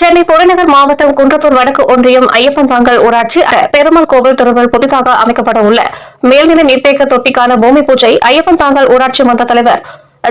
சென்னை புறநகர் மாவட்டம் குன்றத்தூர் வடக்கு ஒன்றியம் ஐயப்பன்தாங்கல் ஊராட்சி பெருமாள் கோவில் தெருவில் புதிதாக அமைக்கப்பட உள்ள மேல்நிலை நீர்த்தேக்க தொட்டிக்கான பூமி பூஜை ஐயப்பன்தாங்கல் ஊராட்சி மன்ற தலைவர்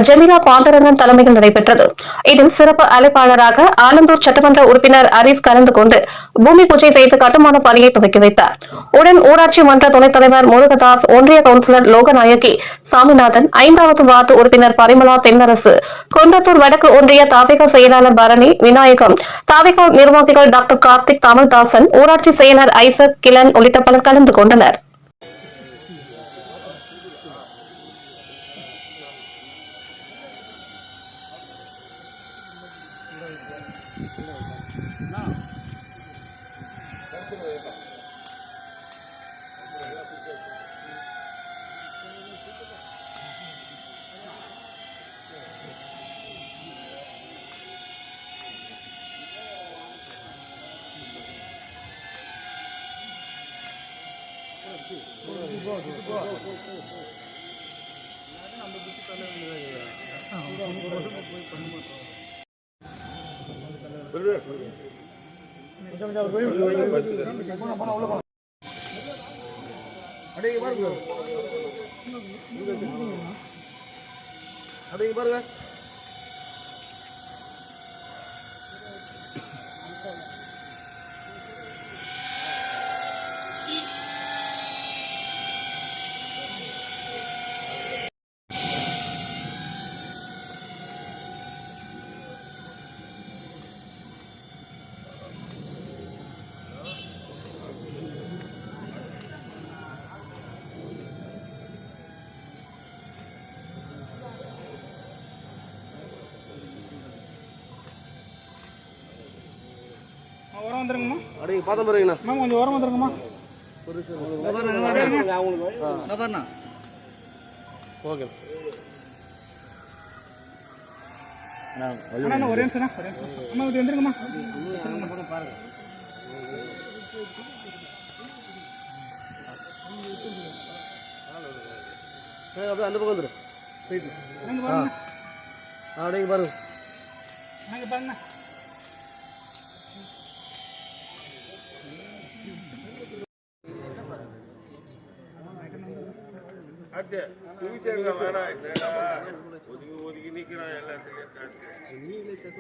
ஜெமிலா பாண்டரங்கன் தலைமையில் நடைபெற்றது. இதில் சிறப்பு அழைப்பாளராக ஆலந்தூர் சட்டமன்ற உறுப்பினர் அரிஸ் கலந்து கொண்டு பூமி பூஜை செய்து கட்டுமான பணியை துவக்கி வைத்தார். உடன் ஊராட்சி மன்ற துணைத் தலைவர் முருகதாஸ், ஒன்றிய கவுன்சிலர் லோகநாயகி, சாமிநாதன், 5வது வார்டு உறுப்பினர் பரிமளா தென்னரசு, குன்றத்தூர் வடக்கு ஒன்றிய தாவேகா செயலாளர் பரணி, விநாயகம், தாவேகா நிர்வாகிகள் டாக்டர் கார்த்திக், தமிழ்தாசன், ஊராட்சி செயலர் ஐசக், கிலன் உள்ளிட்ட பலர் கலந்து கொண்டனர். பாருங்க ஓரம் வந்துருங்கம்மா. அப்படியே பாத்தம் பாருங்கண்ணா. மேம் கொஞ்சம் ஓரம் வந்துருங்கம்மா. ஓகே அண்ணா ஒரே நிமிஷம் அம்மா இது வந்துருங்கம்மா. பாருங்க அப்படியே அந்த பக்கம் வந்துடும். அப்படியே பாருங்க. பாருங்க ஒதுங்கி நிற்கிறான் எல்லாத்தையும் நீங்களே தக்க